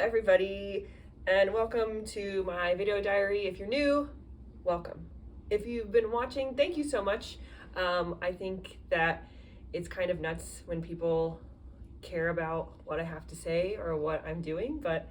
everybody, and welcome to my video diary. If you're new, welcome. If you've been watching, thank you so much. I think that it's kind of nuts when people care about what I have to say or what I'm doing, but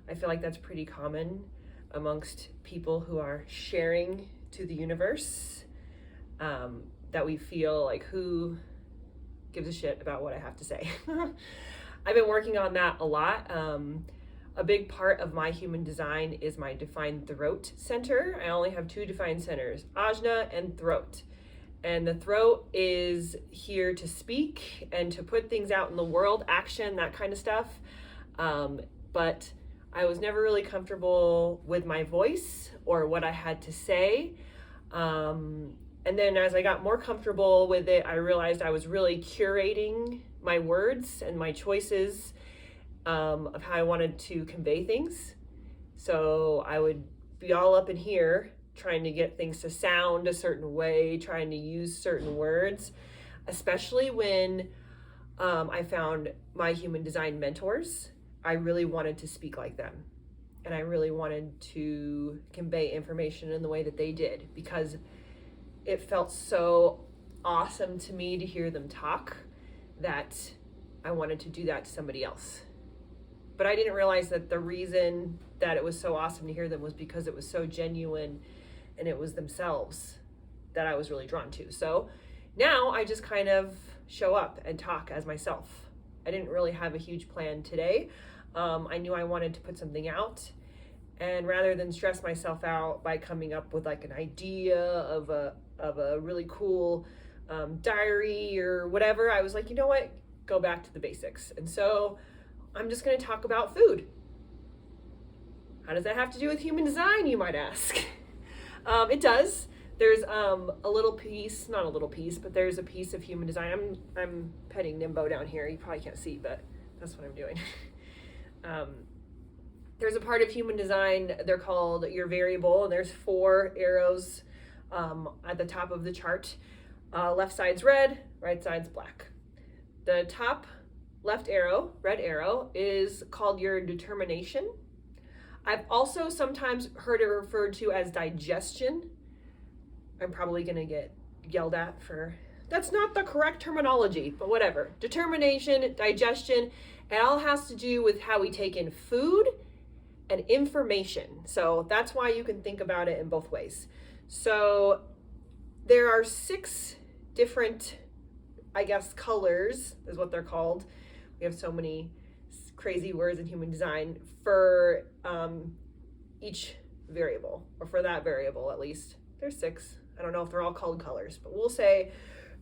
I feel like that's pretty common amongst people who are sharing to the universe, that we feel like, who gives a shit about what I have to say? I've been working on that a lot. A big part of my human design is my defined throat center. I only have two defined centers, ajna and throat. And the throat is here to speak and to put things out in the world, action, that kind of stuff. But I was never really comfortable with my voice or what I had to say. And then as I got more comfortable with it, I realized I was really curating my words and my choices of how I wanted to convey things. So I would be all up in here trying to get things to sound a certain way, trying to use certain words, especially when I found my human design mentors. I really wanted to speak like them, and I really wanted to convey information in the way that they did, because it felt so awesome to me to hear them talk that I wanted to do that to somebody else. But I didn't realize that the reason that it was so awesome to hear them was because it was so genuine and it was themselves that I was really drawn to. So now I just kind of show up and talk as myself. I didn't really have a huge plan today. I knew I wanted to put something out, and rather than stress myself out by coming up with like an idea of a really cool diary or whatever, I was like, you know what, go back to the basics. And so I'm just going to talk about food. How does that have to do with human design, you might ask? It does. There's a little piece, not a little piece, but there's a piece of human design. I'm petting Nimbo down here. You probably can't see, but that's what I'm doing. There's a part of human design, they're called your variable, and there's 4 arrows at the top of the chart. Left side's red, right side's black. The top left arrow, red arrow, is called your determination. I've also sometimes heard it referred to as digestion. I'm probably gonna get yelled at for, that's not the correct terminology, but whatever. Determination, digestion, it all has to do with how we take in food and information. So that's why you can think about it in both ways. So there are 6 different, I guess, colors is what they're called. We have so many crazy words in human design for each variable, or for that variable at least. There's 6. I don't know if they're all called colors, but we'll say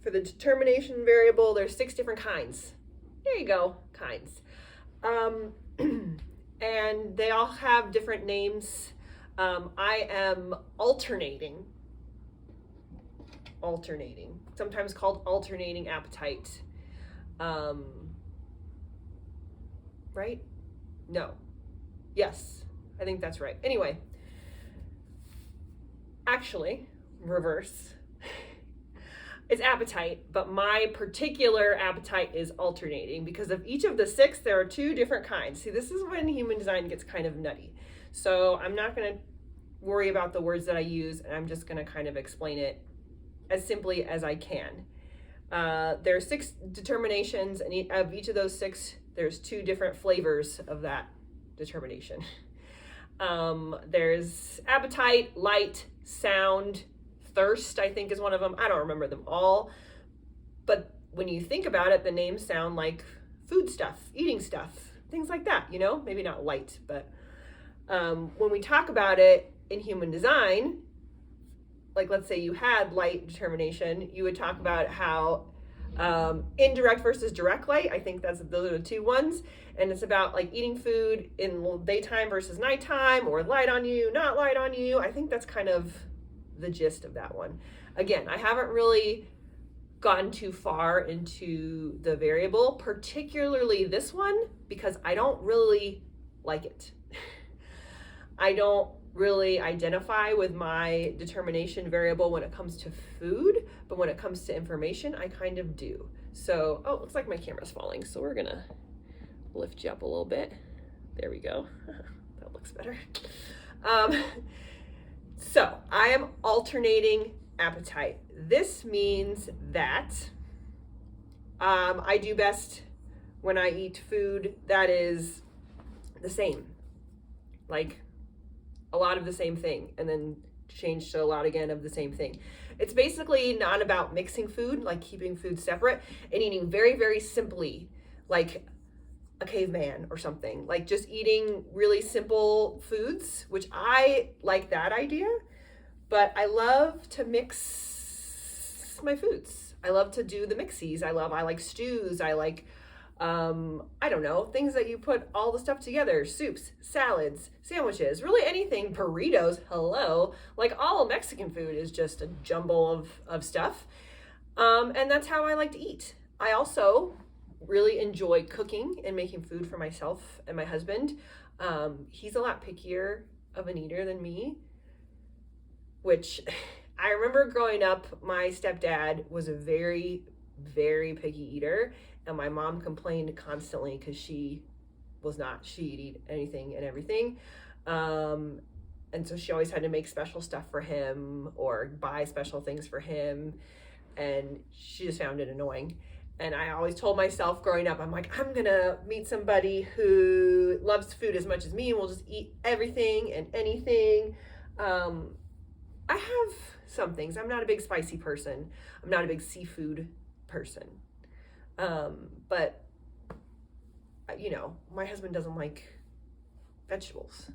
for the determination variable, there's 6 different kinds. There you go, kinds. And they all have different names. I am alternating, sometimes called alternating appetite. Right? No. Yes, I think that's right. Anyway, actually, reverse. It's appetite, but my particular appetite is alternating because of each of the 6, there are 2 different kinds. See, this is when human design gets kind of nutty. So I'm not going to worry about the words that I use, and I'm just going to kind of explain it as simply as I can. There are 6 determinations, and of each of those 6, there's 2 different flavors of that determination. There's appetite, light, sound, thirst, I think is one of them. I don't remember them all. But when you think about it, the names sound like food stuff, eating stuff, things like that, you know? Maybe not light, but when we talk about it in human design, like let's say you had light determination, you would talk about how indirect versus direct light. I think those are the 2 ones, and it's about like eating food in daytime versus nighttime, or light on you, not light on you. I think that's kind of the gist of that one. Again, I haven't really gotten too far into the variable, particularly this one, because I don't really like it. I don't really identify with my determination variable when it comes to food, but when it comes to information, I kind of do. So, oh, it looks like my camera's falling, so we're gonna lift you up a little bit. There we go. That looks better. So I am alternating appetite. This means that I do best when I eat food that is the same, like a lot of the same thing, and then change to a lot again of the same thing. It's basically not about mixing food, like keeping food separate, and eating very, very simply, like a caveman or something, like just eating really simple foods, which I like that idea, but I love to mix my foods. I love to do the mixies. I like stews. I like, I don't know, things that you put all the stuff together, soups, salads, sandwiches, really anything, burritos, hello. Like all Mexican food is just a jumble of stuff. And that's how I like to eat. I also really enjoy cooking and making food for myself and my husband. He's a lot pickier of an eater than me, which I remember growing up, my stepdad was a very, very picky eater, and my mom complained constantly because she was not. She'd eat anything and everything. And so she always had to make special stuff for him or buy special things for him, and she just found it annoying. And I always told myself growing up, I'm like, I'm gonna meet somebody who loves food as much as me and will just eat everything and anything. I have some things. I'm not a big spicy person. I'm not a big seafood person. But you know, my husband doesn't like vegetables,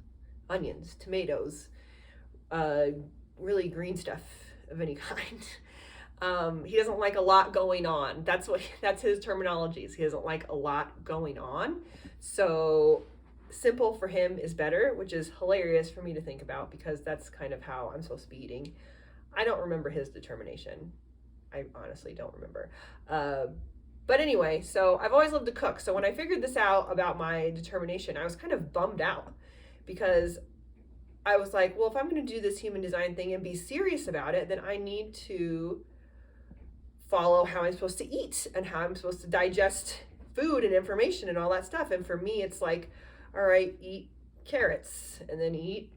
onions, tomatoes, really green stuff of any kind. He doesn't like a lot going on. That's his terminologies. He doesn't like a lot going on. So simple for him is better, which is hilarious for me to think about because that's kind of how I'm supposed to be eating. I don't remember his determination. I honestly don't remember. But anyway, so I've always loved to cook. So when I figured this out about my determination, I was kind of bummed out because I was like, well, if I'm going to do this human design thing and be serious about it, then I need to follow how I'm supposed to eat and how I'm supposed to digest food and information and all that stuff. And for me, it's like, all right, eat carrots and then eat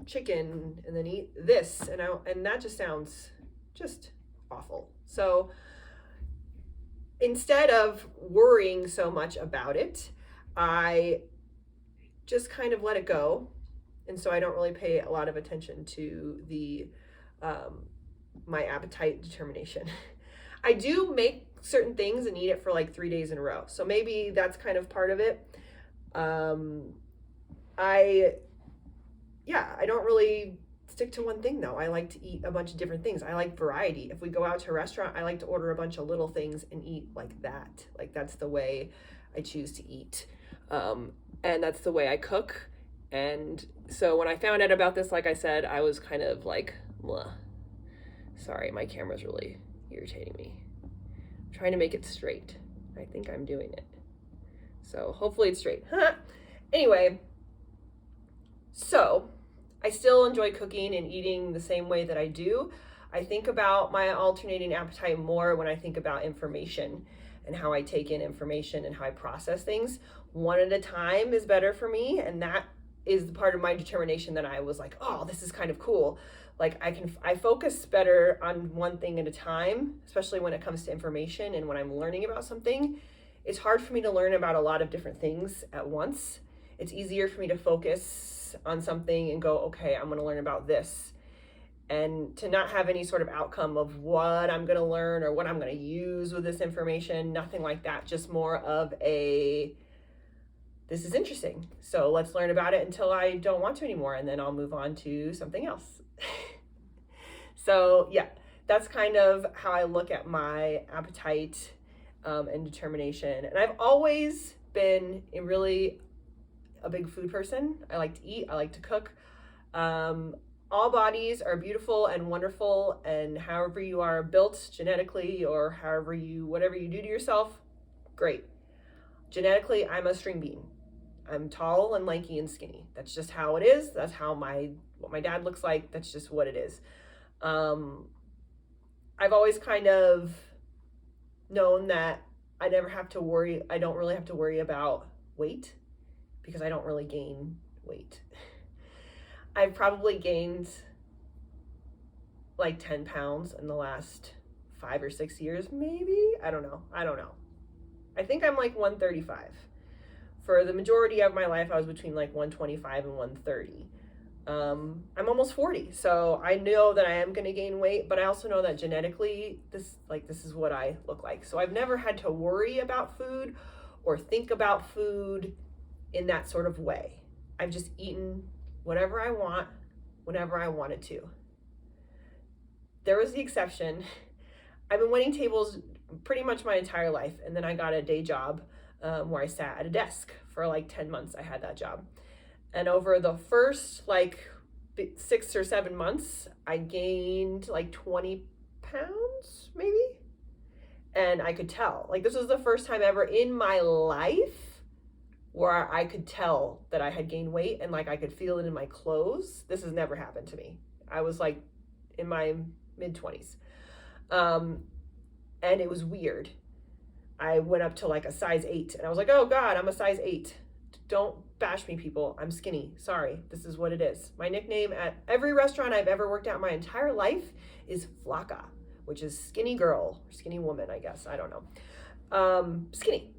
chicken and then eat this. And that just sounds just awful. So instead of worrying so much about it, I just kind of let it go. And so I don't really pay a lot of attention to the my appetite determination. I do make certain things and eat it for like 3 days in a row. So maybe that's kind of part of it. I don't really stick to one thing though. I like to eat a bunch of different things. I like variety. If we go out to a restaurant, I like to order a bunch of little things and eat like that. Like that's the way I choose to eat. And that's the way I cook. And so when I found out about this, like I said, I was kind of like, bleh. Sorry, my camera's really irritating me. I'm trying to make it straight. I think I'm doing it. So hopefully it's straight. Anyway, so I still enjoy cooking and eating the same way that I do. I think about my alternating appetite more when I think about information and how I take in information and how I process things. One at a time is better for me, and that is the part of my determination that I was like, oh, this is kind of cool. Like I focus better on one thing at a time, especially when it comes to information and when I'm learning about something. It's hard for me to learn about a lot of different things at once. It's easier for me to focus on something and go, okay, I'm going to learn about this, and to not have any sort of outcome of what I'm going to learn or what I'm going to use with this information, nothing like that, just more of a, this is interesting, so let's learn about it until I don't want to anymore, and then I'll move on to something else. So yeah, that's kind of how I look at my appetite and determination. And I've always been really a big food person. I like to eat, I like to cook. All bodies are beautiful and wonderful, and however you are built genetically or whatever you do to yourself, great. Genetically, I'm a string bean. I'm tall and lanky and skinny. That's just how it is. That's how what my dad looks like. That's just what it is. I've always kind of known that I don't really have to worry about weight, because I don't really gain weight. I've probably gained like 10 pounds in the last 5 or 6 years, maybe. I don't know. I think I'm like 135. For the majority of my life, I was between like 125 and 130. I'm almost 40, so I know that I am going to gain weight, but I also know that genetically this is what I look like. So I've never had to worry about food or think about food in that sort of way. I've just eaten whatever I want, whenever I wanted to. There was the exception. I've been waiting tables pretty much my entire life, and then I got a day job where I sat at a desk for like 10 months. I had that job. And over the first like 6 or 7 months, I gained like 20 pounds maybe. And I could tell, like, this was the first time ever in my life where I could tell that I had gained weight, and like I could feel it in my clothes. This has never happened to me. I was like in my mid-20s. And it was weird. I went up to like a size 8 and I was like, oh God, I'm a size 8. Don't bash me, people. I'm skinny. Sorry. This is what it is. My nickname at every restaurant I've ever worked at my entire life is Flaca, which is skinny girl, or skinny woman, I guess. I don't know. Skinny.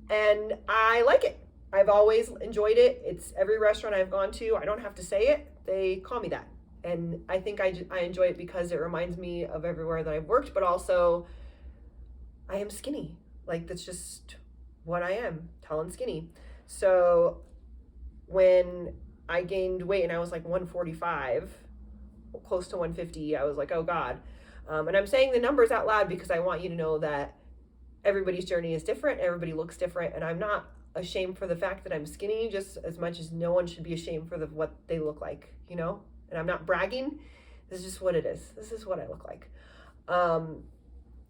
And I like it. I've always enjoyed it. It's every restaurant I've gone to. I don't have to say it. They call me that. And I think I enjoy it because it reminds me of everywhere that I've worked, but also I am skinny. Like, that's just what I am, tall and skinny. So when I gained weight and I was like 145, close to 150, I was like, oh God. And I'm saying the numbers out loud because I want you to know that everybody's journey is different. Everybody looks different. And I'm not ashamed for the fact that I'm skinny, just as much as no one should be ashamed for what they look like, you know? And I'm not bragging. This is just what it is. This is what I look like.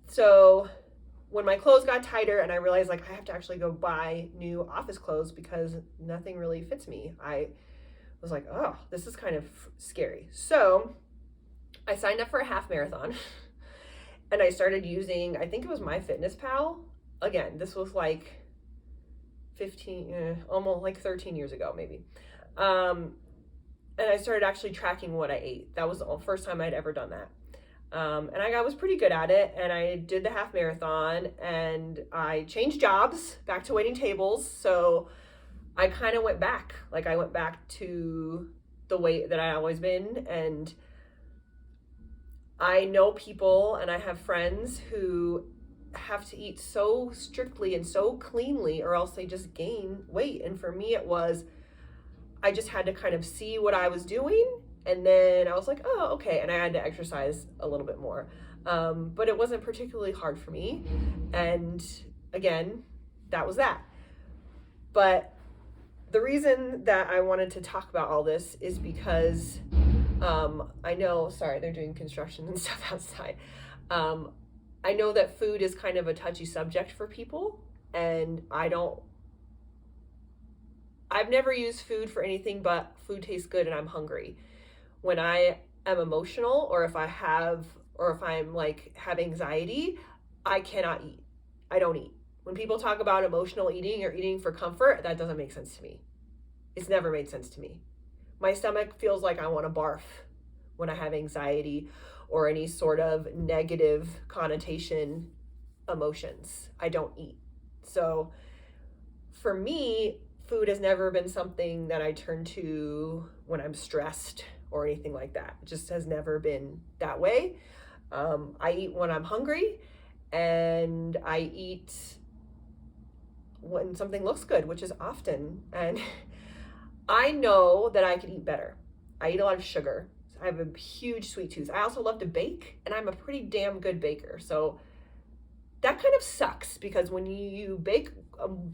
So when my clothes got tighter and I realized like I have to actually go buy new office clothes because nothing really fits me, I was like, oh, this is kind of scary. So I signed up for a half marathon and I started using, I think it was MyFitnessPal. Again, this was like almost like 13 years ago, maybe. And I started actually tracking what I ate. That was the first time I'd ever done that. And I was pretty good at it, and I did the half marathon, and I changed jobs back to waiting tables. So I kind of went back. Like, I went back to the weight that I always been. And I know people and I have friends who have to eat so strictly and so cleanly or else they just gain weight. And for me, it was, I just had to kind of see what I was doing. And then I was like, oh, okay. And I had to exercise a little bit more. But it wasn't particularly hard for me. And again, that was that. But the reason that I wanted to talk about all this is because I know, sorry, they're doing construction and stuff outside. I know that food is kind of a touchy subject for people. And I've never used food for anything but food tastes good and I'm hungry. When I am emotional or if I'm like have anxiety, I cannot eat. I don't eat. When people talk about emotional eating or eating for comfort, that doesn't make sense to me. It's never made sense to me. My stomach feels like I want to barf when I have anxiety or any sort of negative connotation emotions. I don't eat. So for me, food has never been something that I turn to when I'm stressed or anything like that. It just has never been that way. I eat when I'm hungry, and I eat when something looks good, which is often. And I know that I could eat better. I eat a lot of sugar. I have a huge sweet tooth. I also love to bake, and I'm a pretty damn good baker. So that kind of sucks because when you bake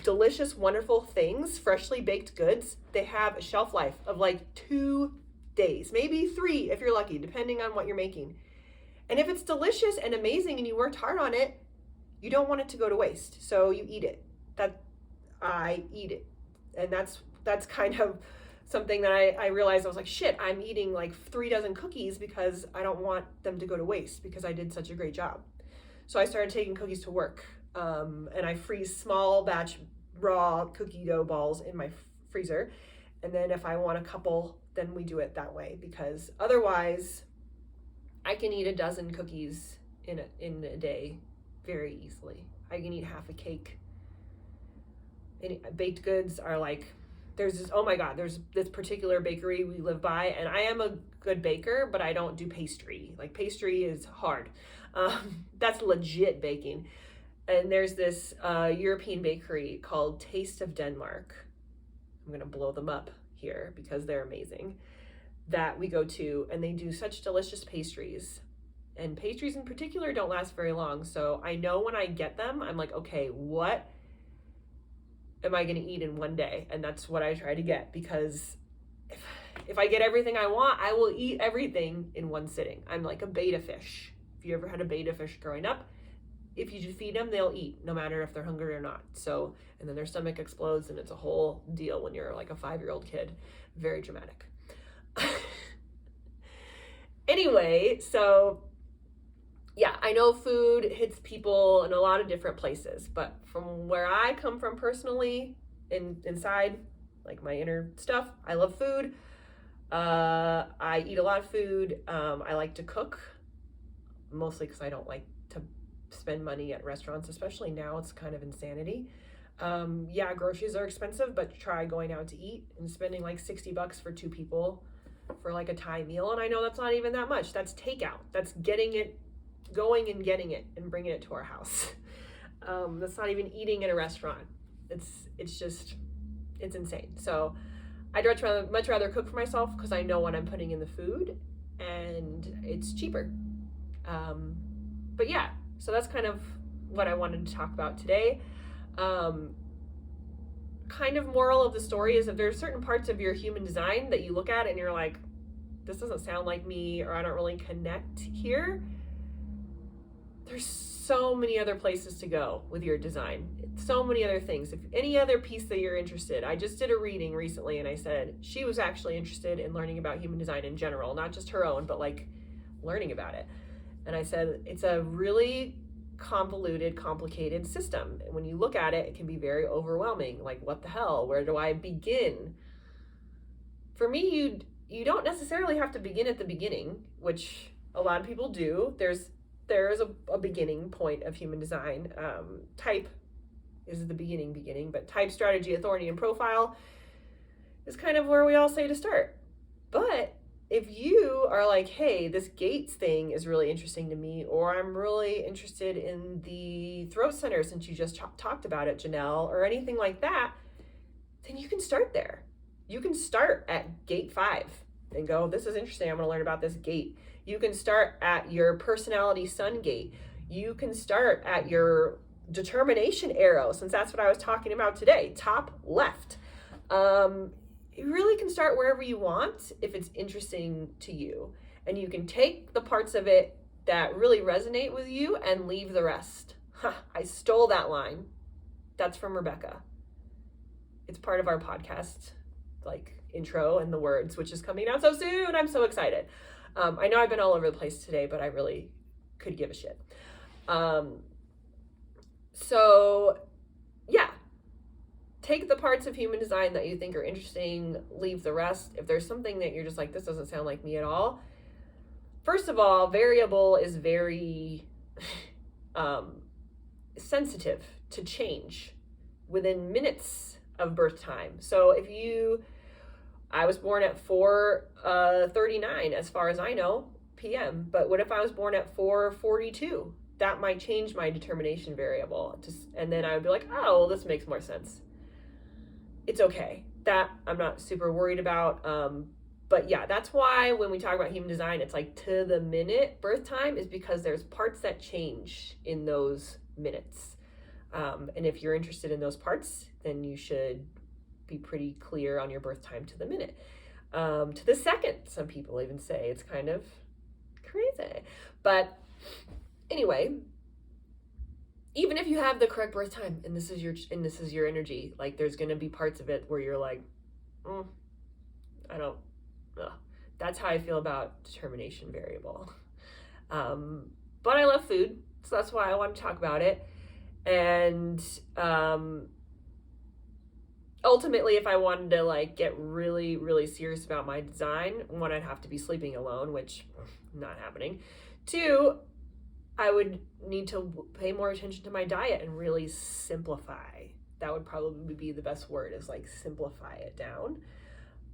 delicious, wonderful things, freshly baked goods, they have a shelf life of like 2 days, maybe 3 if you're lucky, depending on what you're making. And if it's delicious and amazing and you worked hard on it, you don't want it to go to waste. So you eat it. I eat it. And that's kind of something that I realized. I was like, shit, I'm eating like 3 dozen cookies because I don't want them to go to waste because I did such a great job. So I started taking cookies to work. And I freeze small batch raw cookie dough balls in my freezer. And then if I want a couple, then we do it that way, because otherwise I can eat a dozen cookies in a day very easily. I can eat half a cake. And baked goods are like, there's this particular bakery we live by, and I am a good baker, but I don't do pastry. Like, pastry is hard. That's legit baking. And there's this European bakery called Taste of Denmark. I'm gonna blow them up here because they're amazing, that we go to, and they do such delicious pastries. And pastries in particular don't last very long. So I know when I get them, I'm like, okay, what am I going to eat in one day? And that's what I try to get, because if I get everything I want, I will eat everything in one sitting. I'm like a betta fish. If you ever had a betta fish growing up, if you just feed them, they'll eat no matter if they're hungry or not. So, and then their stomach explodes, and it's a whole deal when you're like a 5-year-old kid. Very dramatic. Anyway, so yeah, I know food hits people in a lot of different places, but from where I come from personally, inside, like my inner stuff, I love food. I eat a lot of food. I like to cook, mostly because I don't like to spend money at restaurants, especially now. It's kind of insanity. Yeah, groceries are expensive, but try going out to eat and spending like $60 for 2 people for like a Thai meal. And I know that's not even that much. That's takeout. That's getting it, going and getting it and bringing it to our house. That's not even eating in a restaurant. It's just, it's insane. So I'd much rather cook for myself, because I know what I'm putting in the food and it's cheaper. But yeah, so that's kind of what I wanted to talk about today. Kind of moral of the story is that there's certain parts of your human design that you look at and you're like, this doesn't sound like me, or I don't really connect here. There's so many other places to go with your design. So many other things. If any other piece that you're interested, I just did a reading recently, and I said she was actually interested in learning about human design in general, not just her own, but like learning about it. And I said, it's a really convoluted, complicated system. And when you look at it, it can be very overwhelming. Like, what the hell? Where do I begin? For me, you don't necessarily have to begin at the beginning, which a lot of people do. There's a beginning point of human design. Type is the beginning, but type, strategy, authority, and profile is kind of where we all say to start. But if you are like, hey, this gates thing is really interesting to me, or I'm really interested in the throat center since you just talked about it, Janelle, or anything like that, then you can start there. You can start at gate 5 and go, this is interesting, I'm going to learn about this gate. You can start at your personality sun gate. You can start at your determination arrow, since that's what I was talking about today, top left. You really can start wherever you want if it's interesting to you. And you can take the parts of it that really resonate with you and leave the rest. I stole that line. That's from Rebecca. It's part of our podcast, like intro and the words, which is coming out so soon. I'm so excited. I know I've been all over the place today, but I really could give a shit. So yeah, take the parts of human design that you think are interesting, leave the rest. If there's something that you're just like, this doesn't sound like me at all. First of all, variable is very sensitive to change within minutes of birth time. So I was born at 4:39 as far as I know, PM. But what if I was born at 4:42? That might change my determination variable. And then I would be like, oh, well, this makes more sense. It's okay. That I'm not super worried about. But yeah, that's why when we talk about human design, it's like to the minute birth time, is because there's parts that change in those minutes. And if you're interested in those parts, then you should be pretty clear on your birth time to the minute. To the second, some people even say. It's kind of crazy. But anyway, even if you have the correct birth time and this is your energy, like there's going to be parts of it where you're like, that's how I feel about determination variable. But I love food, so that's why I want to talk about it. And ultimately, if I wanted to like get really, really serious about my design, one, I'd have to be sleeping alone, which not happening. Two, I would need to pay more attention to my diet and really simplify. That would probably be the best word, is like simplify it down.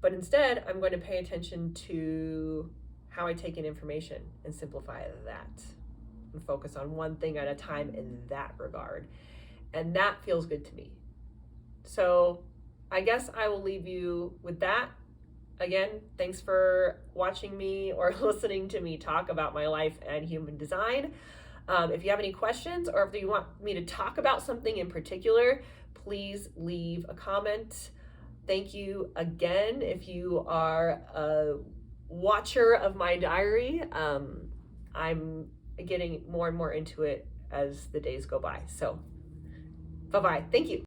But instead, I'm going to pay attention to how I take in information and simplify that and focus on one thing at a time in that regard. And that feels good to me. So I guess I will leave you with that. Again, thanks for watching me or listening to me talk about my life and human design. If you have any questions, or if you want me to talk about something in particular, please leave a comment. Thank you again. If you are a watcher of my diary, I'm getting more and more into it as the days go by. So bye-bye. Thank you.